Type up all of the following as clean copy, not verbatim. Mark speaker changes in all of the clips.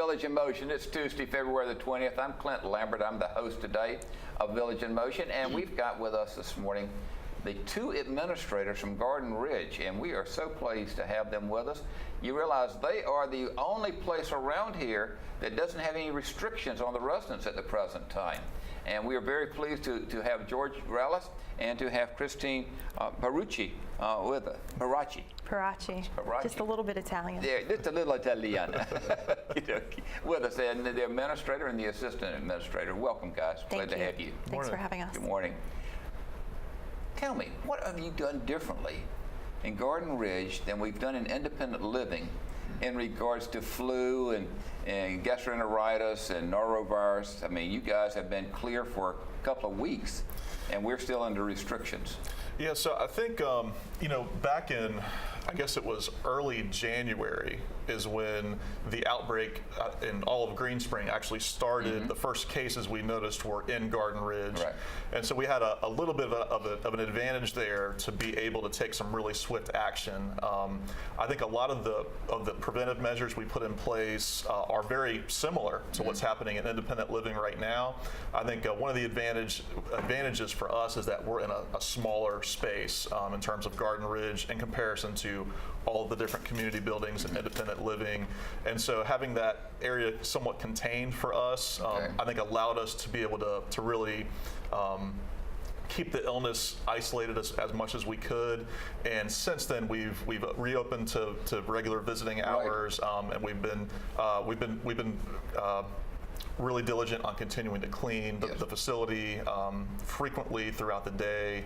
Speaker 1: Village in Motion. It's Tuesday, February the 20th. I'm Clint Lambert. I'm the host today of Village in Motion, and we've got with us this morning the two administrators from Garden Ridge, and we are so pleased to have them with us. You realize they are the only place around here that doesn't have any restrictions on the residents at the present time. And we are very pleased to have George Rallis and to have Christine Piracci with us.
Speaker 2: Piracci. Just a little bit Italian.
Speaker 1: Yeah, just a little Italian. With us, and the administrator and the assistant administrator. Welcome, guys. Glad to have you.
Speaker 2: Thanks for having us.
Speaker 1: Good morning. Tell me, what have you done differently in Garden Ridge than we've done in independent living in regards to flu and gastroenteritis and norovirus? I mean, you guys have been clear for a couple of weeks, and we're still under restrictions.
Speaker 3: Yeah, so I think, back in, I guess it was early January is when the outbreak in all of Green Spring actually started. The first cases we noticed were in Garden Ridge. Right. And so we had a little bit of an advantage there to be able to take some really swift action. I think a lot of the preventive measures we put in place are very similar to what's happening in independent living right now. I think one of the advantages for us is that we're in a smaller space in terms of Garden Ridge in comparison to all of the different community buildings and independent living. And so having that area somewhat contained for us, I think allowed us to be able to really keep the illness isolated as much as we could. And since then, we've reopened to regular visiting hours, and we've been really diligent on continuing to clean the facility frequently throughout the day,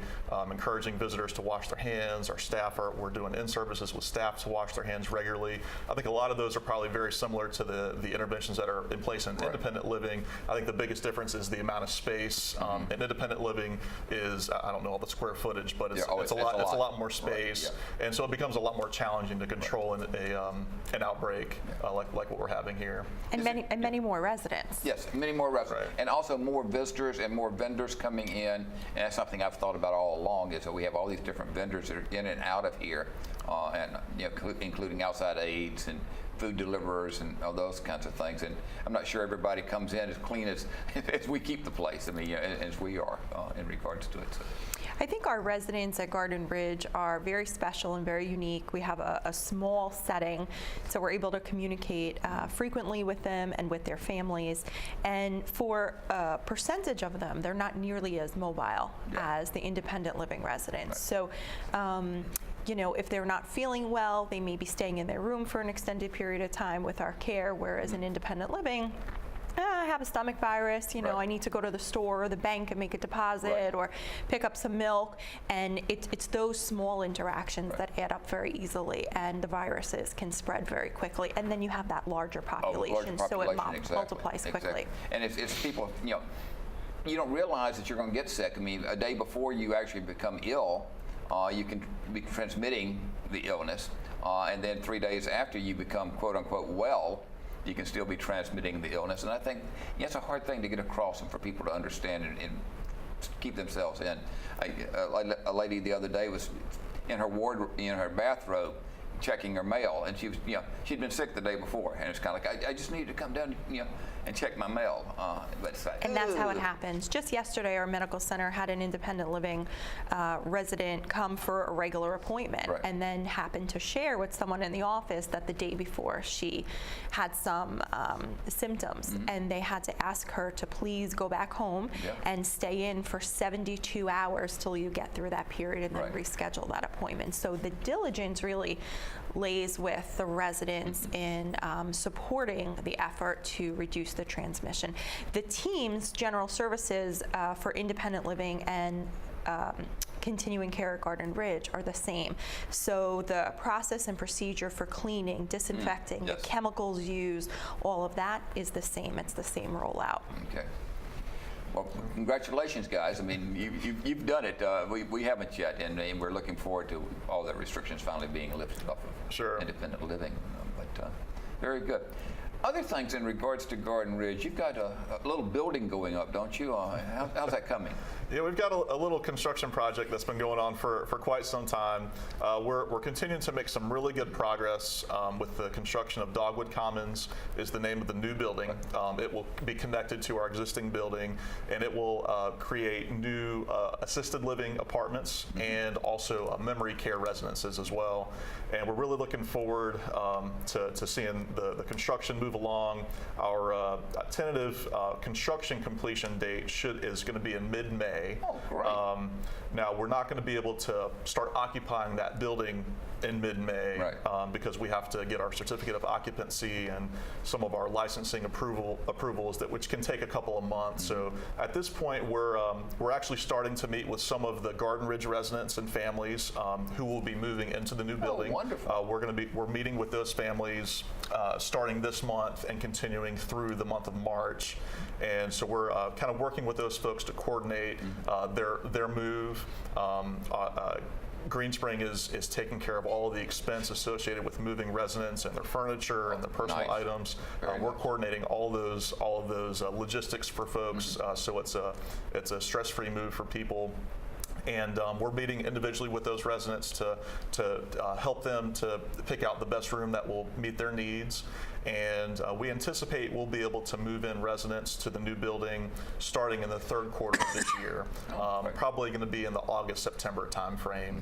Speaker 3: encouraging visitors to wash their hands. Our staff we're doing in-services with staff to wash their hands regularly. I think a lot of those are probably very similar to the interventions that are in place in independent living. I think the biggest difference is the amount of space. In independent living is, I don't know all the square footage, but it's a lot more space. And so it becomes a lot more challenging to control an outbreak like what we're having here.
Speaker 2: And many more residents.
Speaker 1: Yes, many more residents, and also more visitors and more vendors coming in. And that's something I've thought about all along, is that we have all these different vendors that are in and out of here, and including outside aides and food deliverers and all those kinds of things. And I'm not sure everybody comes in as clean as we keep the place. I mean, as we are in regards to it. So.
Speaker 2: I think our residents at Garden Ridge are very special and very unique. We have a small setting, so we're able to communicate frequently with them and with their families. And for a percentage of them, they're not nearly as mobile as the independent living residents. So, if they're not feeling well, they may be staying in their room for an extended period of time with our care, whereas in independent living, I have a stomach virus, I need to go to the store or the bank and make a deposit or pick up some milk. And it's those small interactions that add up very easily, and the viruses can spread very quickly. And then you have that larger population, so it multiplies quickly.
Speaker 1: And it's people, you don't realize that you're going to get sick. I mean, a day before you actually become ill, you can be transmitting the illness. And then 3 days after you become, quote unquote, well, you can still be transmitting the illness. And I think it's a hard thing to get across and for people to understand and keep themselves in. A lady the other day was in her ward, in her bathrobe, checking her mail, and she was, she'd been sick the day before, and it's kind of like, I just needed to come down, and check my mail.
Speaker 2: And that's how it happens. Just yesterday, our medical center had an independent living resident come for a regular appointment, and then happened to share with someone in the office that the day before she had some symptoms, and they had to ask her to please go back home and stay in for 72 hours till you get through that period, and then reschedule that appointment. So the diligence really lays with the residents in supporting the effort to reduce the transmission. The teams, general services for independent living and continuing care at Garden Ridge are the same. So the process and procedure for cleaning, disinfecting, the chemicals used, all of that is the same. It's the same rollout.
Speaker 1: Okay. Well, congratulations, guys. I mean, you've done it. We haven't yet, and we're looking forward to all the restrictions finally being lifted off of independent living. But very good. Other things in regards to Garden Ridge, you've got a little building going up, don't you? How's that coming?
Speaker 3: Yeah, we've got a little construction project that's been going on for quite some time. We're continuing to make some really good progress with the construction of Dogwood Commons is the name of the new building. It will be connected to our existing building, and it will create new assisted living apartments and also memory care residences as well. And we're really looking forward to seeing the construction move along. Our tentative construction completion date is going to be in mid-May.
Speaker 1: Oh, great.
Speaker 3: Now, we're not going to be able to start occupying that building in mid-May because we have to get our certificate of occupancy and some of our licensing approvals which can take a couple of months. So at this point, we're actually starting to meet with some of the Garden Ridge residents and families who will be moving into the new building.
Speaker 1: Oh, wonderful.
Speaker 3: We're meeting with those families starting this month and continuing through the month of March. And so we're kind of working with those folks to coordinate their move. Greenspring is taking care of all of the expense associated with moving residents and their furniture and their personal items. We're coordinating all of those logistics for folks, so it's a stress-free move for people. And we're meeting individually with those residents to help them to pick out the best room that will meet their needs. And we anticipate we'll be able to move in residents to the new building starting in the third quarter of this year. Probably going to be in the August-September timeframe,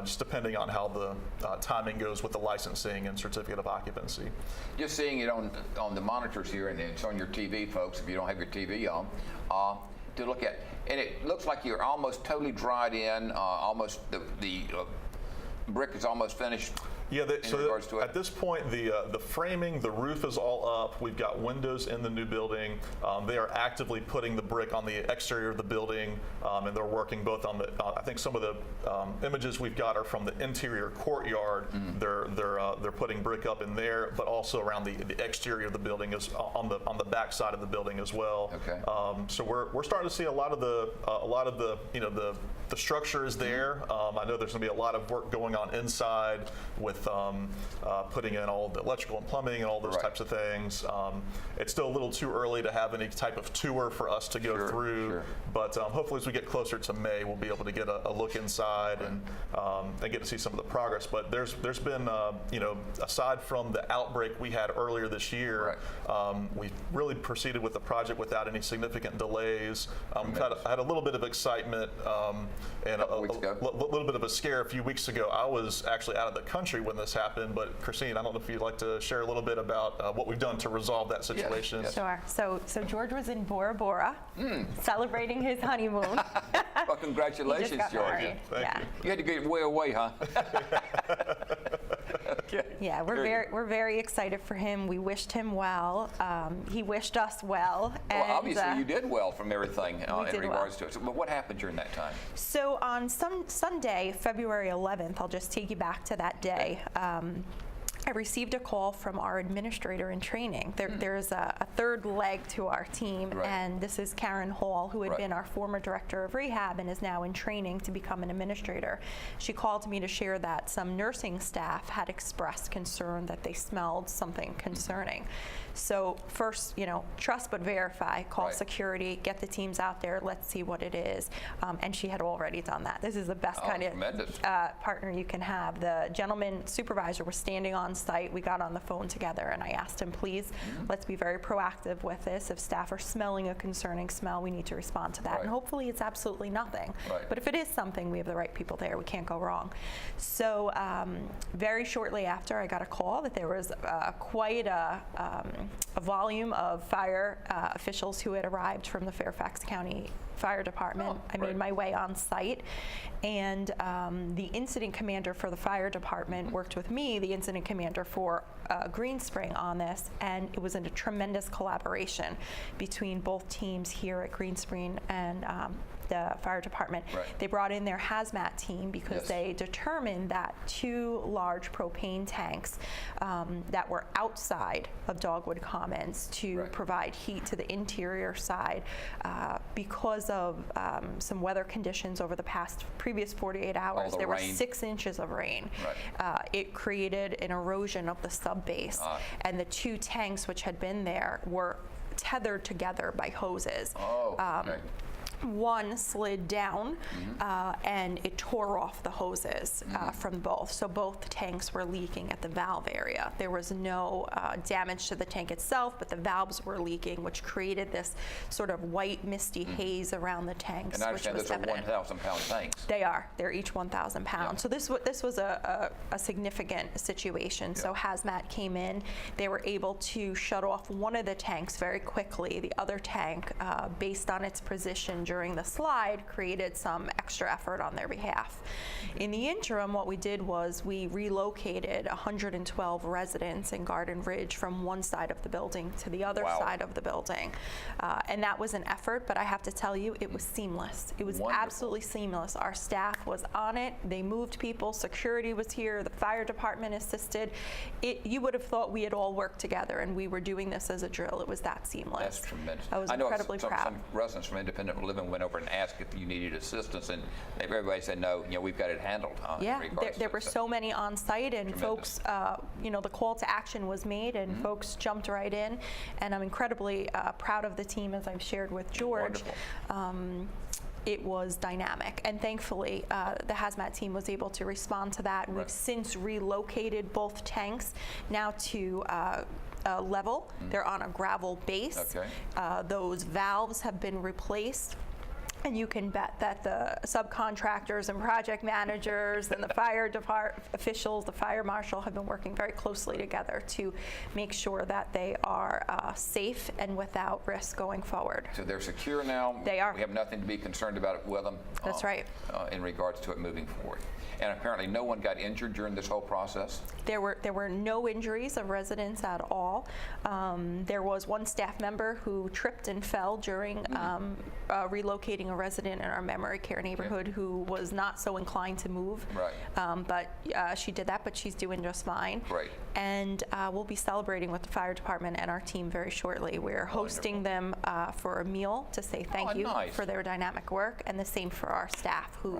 Speaker 3: just depending on how the timing goes with the licensing and certificate of occupancy.
Speaker 1: Just seeing it on the monitors here, and it's on your TV, folks, if you don't have your TV on, to look at. And it looks like you're almost totally dried in, almost the brick is almost finished.
Speaker 3: Yeah, so at this point, the framing, the roof is all up. We've got windows in the new building. They are actively putting the brick on the exterior of the building, and they're working both on the. I think some of the images we've got are from the interior courtyard. They're putting brick up in there, but also around the exterior of the building is on the back side of the building as well.
Speaker 1: Okay.
Speaker 3: So we're starting to see a lot of the the structure is there. I know there's going to be a lot of work going on inside with putting in all the electrical and plumbing and all those types of things. It's still a little too early to have any type of tour for us to go through, but hopefully as we get closer to May, we'll be able to get a look inside and get to see some of the progress. But there's been, aside from the outbreak we had earlier this year, we really proceeded with the project without any significant delays. We've had a little bit of excitement and a little bit of a scare a few weeks ago. I was actually out of the country when this happened, but Christine, I don't know if you'd like to share a little bit about what we've done to resolve that situation.
Speaker 1: Yes.
Speaker 2: Sure. So George was in Bora Bora celebrating his honeymoon.
Speaker 1: Well, congratulations,
Speaker 2: He just got
Speaker 1: George.
Speaker 2: married.
Speaker 3: Thank you.
Speaker 1: You had to get way away, huh?
Speaker 2: Yeah, we're very excited for him. We wished him well. He wished us well.
Speaker 1: Well, obviously you did well from everything in regards to it. So, but what happened during that time?
Speaker 2: So on Sunday, February 11th, I'll just take you back to that day. I received a call from our administrator in training. There's a third leg to our team, and this is Karen Hall, who had been our former director of rehab and is now in training to become an administrator. She called me to share that some nursing staff had expressed concern that they smelled something concerning. So first, trust but verify, call security, get the teams out there, let's see what it is. And she had already done that. This is the best kind of partner you can have. The gentleman supervisor was standing on site. We got on the phone together and I asked him, please, let's be very proactive with this. If staff are smelling a concerning smell, we need to respond to that. And hopefully it's absolutely nothing. But if it is something, we have the right people there. We can't go wrong. So very shortly after, I got a call that there was quite a volume of fire officials who had arrived from the Fairfax County Fire Department. I made my way on site, and the incident commander for the fire department worked with me, the incident commander for Greenspring, on this, and it was a tremendous collaboration between both teams here at Greenspring and the fire department. They brought in their hazmat team because they determined that 2 large propane tanks that were outside of Dogwood Commons to provide heat to the interior side because of some weather conditions over the previous 48 hours. There were 6 inches of rain. It created an erosion of the sub base, and the 2 tanks which had been there were tethered together by hoses. one slid down and it tore off the hoses from both. So both tanks were leaking at the valve area. There was no damage to the tank itself, but the valves were leaking, which created this sort of white, misty haze around the tanks.
Speaker 1: And I understand those are 1,000-pound tanks.
Speaker 2: They are. They're each 1,000 pounds. So this was a significant situation.
Speaker 1: Yeah.
Speaker 2: So hazmat came in. They were able to shut off one of the tanks very quickly. The other tank, based on its position during the slide, created some extra effort on their behalf. In the interim, what we did was we relocated 112 residents in Garden Ridge from one side of the building to the other side of the building. And that was an effort, but I have to tell you, it was seamless. It was absolutely seamless. Our staff was on it. They moved people. Security was here. The fire department assisted. You would have thought we had all worked together and we were doing this as a drill. It was that seamless.
Speaker 1: That's tremendous.
Speaker 2: I was
Speaker 1: know
Speaker 2: incredibly proud.
Speaker 1: Some residents from independent living went over and asked if you needed assistance, and everybody said no. We've got it handled.
Speaker 2: Yeah, there were so many on site, and folks, the call to action was made, and folks jumped right in. And I'm incredibly proud of the team, as I've shared with George. It was dynamic, and thankfully the hazmat team was able to respond to that. We've since relocated both tanks now to level. They're on a gravel base.
Speaker 1: Okay.
Speaker 2: Those valves have been replaced. And you can bet that the subcontractors and project managers and the fire department officials, the fire marshal, have been working very closely together to make sure that they are safe and without risk going forward.
Speaker 1: So they're secure now.
Speaker 2: They are.
Speaker 1: We have nothing to be concerned about with them.
Speaker 2: That's right.
Speaker 1: In regards to it moving forward. And apparently no one got injured during this whole process?
Speaker 2: There were no injuries of residents at all. There was one staff member who tripped and fell during relocating a resident in our memory care neighborhood who was not so inclined to move.
Speaker 1: Right.
Speaker 2: But she did that, but she's doing just fine.
Speaker 1: Right.
Speaker 2: And we'll be celebrating with the fire department and our team very shortly. We're hosting them for a meal to say thank you for their dynamic work, and the same for our staff who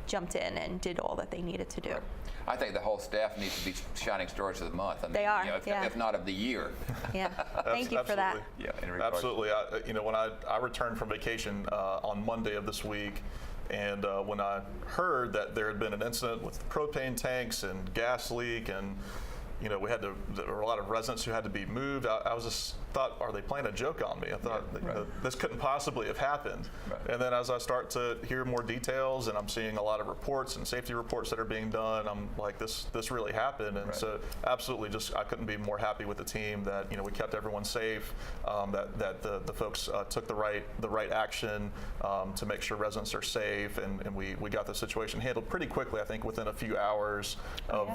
Speaker 2: jumped in and did all that they needed to do.
Speaker 1: Right. I think the whole staff needs to be shining stars of the month. I mean,
Speaker 2: they are,
Speaker 1: if not of the year.
Speaker 2: Yeah, thank you for that.
Speaker 1: Yeah,
Speaker 3: absolutely. When I returned from vacation on Monday of this week, and when I heard that there had been an incident with propane tanks and gas leak, and there were a lot of residents who had to be moved. I was just thought, are they playing a joke on me? I thought this couldn't possibly have happened. Right. And then as I start to hear more details, and I'm seeing a lot of reports and safety reports that are being done, I'm like, this really happened. And so absolutely, I couldn't be more happy with the team that we kept everyone safe, that the folks took the right action to make sure residents are safe, and we got the situation handled pretty quickly. I think within a few hours of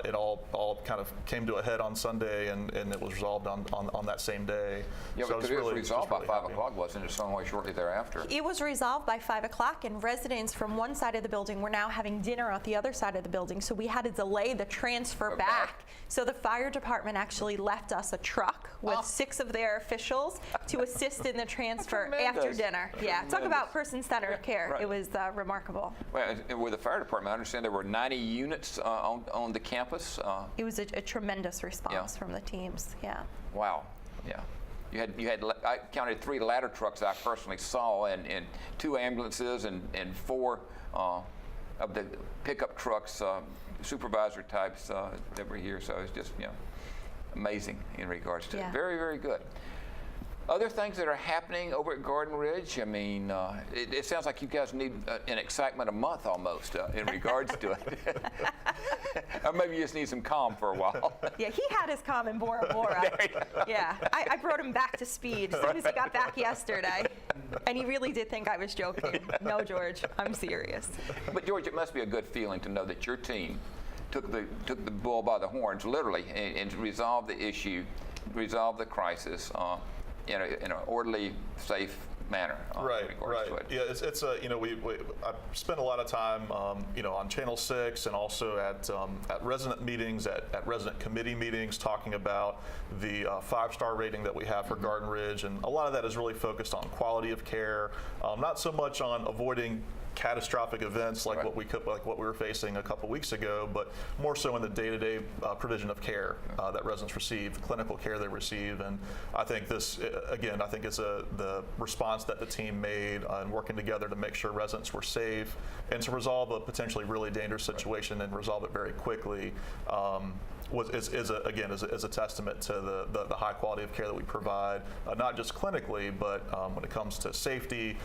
Speaker 3: it all kind of came to a head on Sunday, and it was resolved on that same day.
Speaker 1: Yeah,
Speaker 3: so
Speaker 1: because it was resolved by 5 o'clock, wasn't it? Somewhere shortly thereafter.
Speaker 2: It was resolved by 5 o'clock, and residents from one side of the building were now having dinner at the other side of the building, so we had to delay the transfer back. So the fire department actually left us a truck with 6 of their officials to assist in the transfer after dinner. Talk about person-centered care. Right. It was remarkable.
Speaker 1: Well, with the fire department, I understand there were 90 units on the campus.
Speaker 2: It was a tremendous response from the teams. Yeah.
Speaker 1: Wow. Yeah. You had I counted 3 ladder trucks I personally saw, and 2 ambulances and 4 of the pickup trucks, supervisor types that were here. So it's just amazing in regards to it. Very, very good. Other things that are happening over at Garden Ridge, I mean, it sounds like you guys need an excitement a month almost in regards to it. Or maybe you just need some calm for a while.
Speaker 2: Yeah, he had his calm in Bora Bora. Yeah, I brought him back to speed as soon as he got back yesterday. And he really did think I was joking. No, George, I'm serious.
Speaker 1: But George, it must be a good feeling to know that your team took the bull by the horns, literally, and resolved the issue, resolved the crisis in an orderly, safe manner.
Speaker 3: Right. Yeah, it's I spent a lot of time, on Channel 6 and also at resident meetings, at resident committee meetings, talking about the 5-star rating that we have for Garden Ridge, and a lot of that is really focused on quality of care, not so much on avoiding catastrophic events like what we were facing a couple weeks ago, but more so in the day-to-day provision of care that residents receive, clinical care they receive. And I think this, again, I think it's the response that the team made in working together to make sure residents were safe and to resolve a potentially really dangerous situation and resolve it very quickly. Is a testament to the high quality of care that we provide, not just clinically, but when it comes to safety,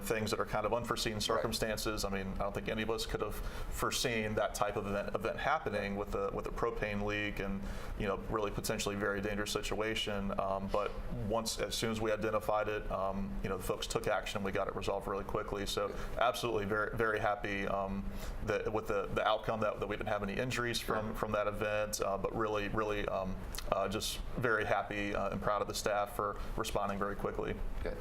Speaker 3: things that are kind of unforeseen circumstances. I mean, I don't think any of us could have foreseen that type of event happening with a propane leak and really potentially very dangerous situation. But as soon as we identified it, the folks took action and we got it resolved really quickly. So absolutely very, very happy with the outcome that we didn't have any injuries from that event. But really just very happy and proud of the staff for responding very quickly.
Speaker 1: Good.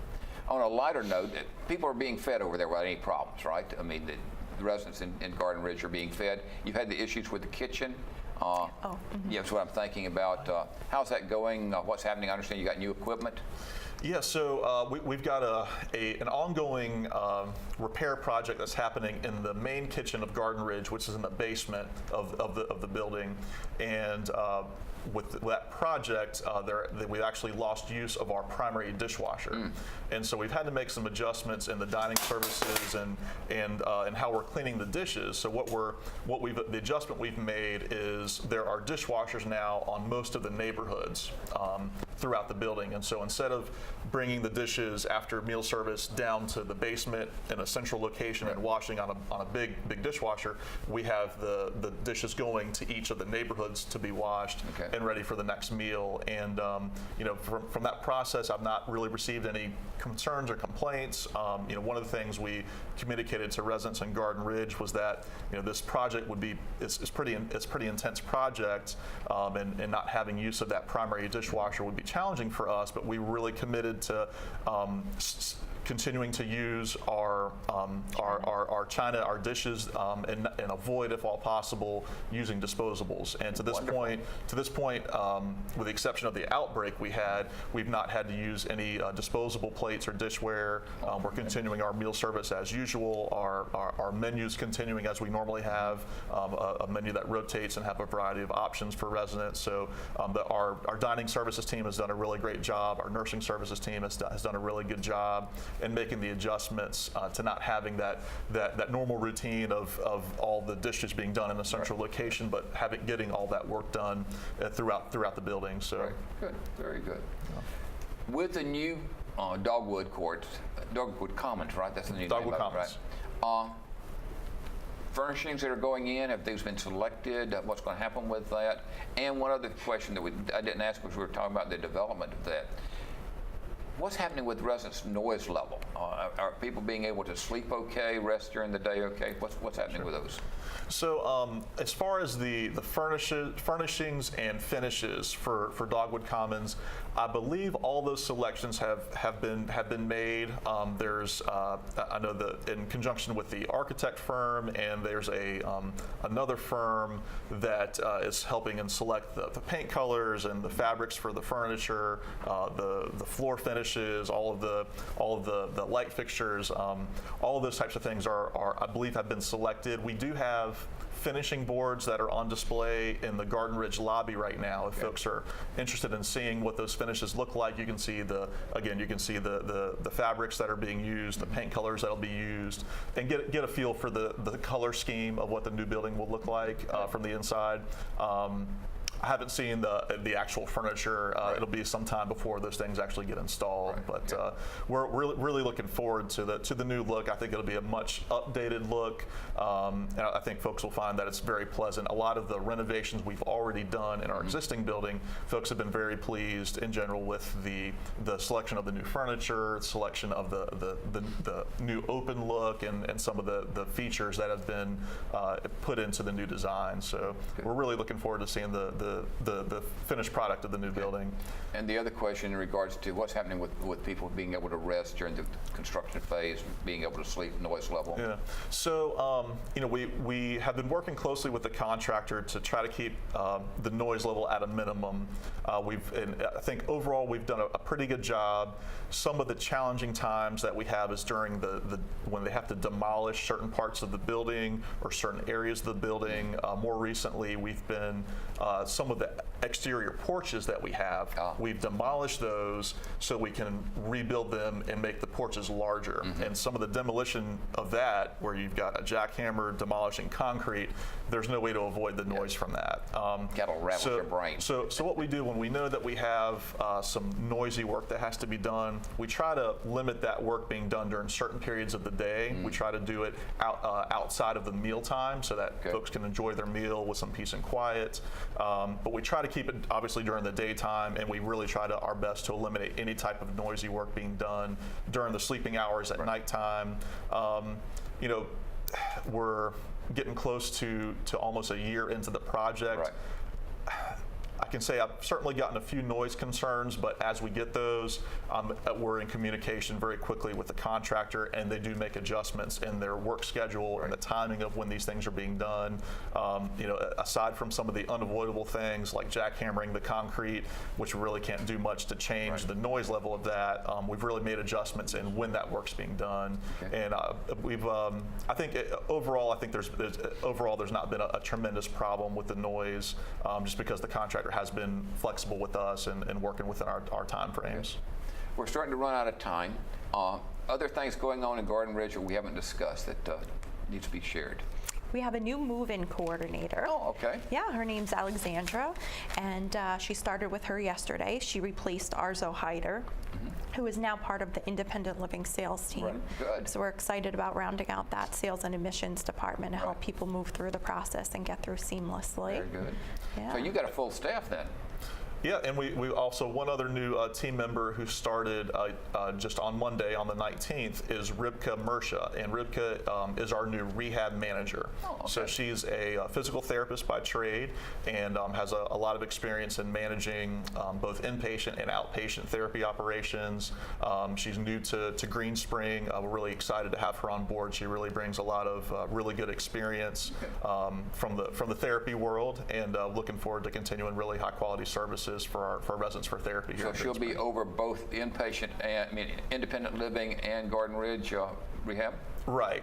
Speaker 1: On a lighter note, people are being fed over there without any problems, right? I mean, the residents in Garden Ridge are being fed. You've had the issues with the kitchen. Yeah, that's what I'm thinking about. How's that going? What's happening? I understand you got new equipment.
Speaker 3: Yeah, so we've got an ongoing repair project that's happening in the main kitchen of Garden Ridge, which is in the basement of the building, and with that project, we actually lost use of our primary dishwasher, and so we've had to make some adjustments in the dining services and how we're cleaning the dishes. So the adjustment we've made is there are dishwashers now on most of the neighborhoods throughout the building, and so instead of bringing the dishes after meal service down to the basement in a central location and washing on a big dishwasher, we have the dishes going to each of the neighborhoods to be washed and ready for the next meal. And from that process, I've not really received any concerns or complaints. One of the things we communicated to residents in Garden Ridge was that this project would be it's pretty intense project, and not having use of that primary dishwasher would be challenging for us. But we really committed to continuing to use our china, our dishes, and avoid, if all possible, using disposables. And to this point, with the exception of the outbreak we've not had to use any disposable plates or dishware. We're continuing our meal service as usual. Our menus continuing as we normally have, a menu that rotates and have a variety of options for residents. So our dining services team has done a really great job. Our nursing services team has done a really good job in making the adjustments to not having that normal routine of all the dishes being done in a central location, but getting all that work done throughout the building. So
Speaker 1: good, very good. With the new Dogwood Commons, right? That's the new
Speaker 3: Dogwood
Speaker 1: name
Speaker 3: Commons.
Speaker 1: Right? Furnishings that are going in, have these been selected? What's going to happen with that? And one other question that I didn't ask, because we were talking about the development of that. What's happening with residents' noise level? Are people being able to sleep okay, rest during the day okay? What's happening with those?
Speaker 3: So as far as the furnishings and finishes for Dogwood Commons, I believe all those selections have been made. There's I know that in conjunction with the architect firm, and there's another firm that is helping and select the paint colors and the fabrics for the furniture, the floor finishes, all of the light fixtures, all of those types of things are I believe have been selected. We do have finishing boards that are on display in the Garden Ridge lobby right now. If folks are interested in seeing what those finishes look like, you can see the fabrics that are being used, the paint colors that'll be used, and get a feel for the color scheme of what the new building will look like from the inside. I haven't seen the actual furniture. It'll be some time before those things actually get installed. But we're really looking forward to the new look. I think it'll be a much updated look, and I think folks will find that it's very pleasant. A lot of the renovations we've already done in our existing building, folks have been very pleased in general with the selection of the new furniture, selection of the new open look, and some of the features that have been put into the new design. So we're really looking forward to seeing the the finished product of the new building.
Speaker 1: And the other question in regards to what's happening with people being able to rest during the construction phase, being able to sleep, noise level.
Speaker 3: Yeah. So, we have been working closely with the contractor to try to keep the noise level at a minimum. And I think overall we've done a pretty good job. Some of the challenging times that we have is during when they have to demolish certain parts of the building or certain areas of the building. More recently, we've been some of the exterior porches that we have. We've demolished those so we can rebuild them and make the porches larger. And some of the demolition of that, where you've got a jackhammer demolishing concrete, there's no way to avoid the noise from that.
Speaker 1: That'll rattle your brain.
Speaker 3: So what we do when we know that we have some noisy work that has to be done, we try to limit that work being done during certain periods of the day. We try to do it outside of the meal time so that folks can enjoy their meal with some peace and quiet. But we try to keep it obviously during the daytime, and we really try our best to eliminate any type of noisy work being done during the sleeping hours at nighttime. We're getting close to almost a year into the project. I can say I've certainly gotten a few noise concerns, but as we get those, we're in communication very quickly with the contractor, and they do make adjustments in their work schedule and the timing of when these things are being done. Aside from some of the unavoidable things like jackhammering the concrete, which we really can't do much to change the noise level of that, we've really made adjustments in when that work's being done. And I think overall, there's not been a tremendous problem with the noise, just because the contractor has been flexible with us and working within our time frames.
Speaker 1: We're starting to run out of time. Other things going on in Garden Ridge that we haven't discussed that needs to be shared.
Speaker 2: We have a new move-in coordinator.
Speaker 1: Oh, okay.
Speaker 2: Yeah, her name's Alexandra, and she started with her yesterday. She replaced Arzo Hyder, who is now part of the independent living sales team.
Speaker 1: Right. Good.
Speaker 2: So we're excited about rounding out that sales and admissions department to help people move through the process and get through seamlessly.
Speaker 1: Very good.
Speaker 2: Yeah.
Speaker 1: So you got a full staff then.
Speaker 3: Yeah, and we also, one other new team member who started just on Monday, on the 19th, is Ribka Mersha, and Ribka is our new rehab manager.
Speaker 1: Oh, okay.
Speaker 3: So she's a physical therapist by trade and has a lot of experience in managing both inpatient and outpatient therapy operations. She's new to Green Spring. We're really excited to have her on board. She really brings a lot of really good experience from the therapy world, and looking forward to continuing really high quality services for our residents for therapy here.
Speaker 1: So she'll be over both inpatient and independent living and Garden Ridge rehab?
Speaker 3: Right.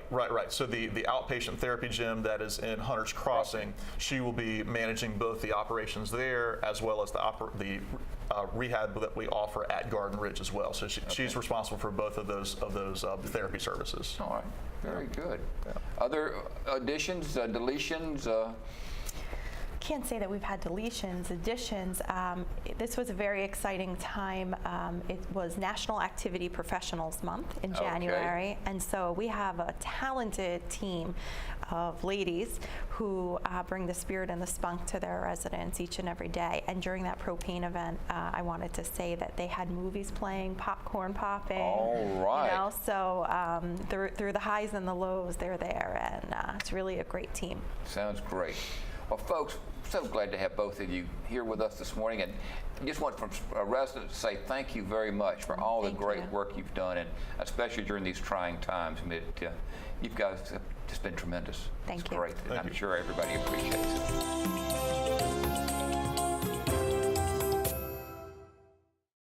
Speaker 3: So the outpatient therapy gym that is in Hunter's Crossing, she will be managing both the operations there as well as the rehab that we offer at Garden Ridge as well. So she's responsible for both of those therapy services.
Speaker 1: All right. Very good. Yeah. Other additions, deletions?
Speaker 2: Can't say that we've had deletions, additions. This was a very exciting time. It was National Activity Professionals Month in January, and so we have a talented team of ladies who bring the spirit and the spunk to their residents each and every day. And during that propane event, I wanted to say that they had movies playing, popcorn popping.
Speaker 1: All right.
Speaker 2: So through the highs and the lows, they're there, and it's really a great team.
Speaker 1: Sounds great. Well, folks, so glad to have both of you here with us this morning, and just want from a resident to say thank you very much for all the great work you've done, and especially during these trying times. I mean, you guys have just been tremendous.
Speaker 2: Thank you.
Speaker 1: It's great, and I'm sure everybody appreciates it.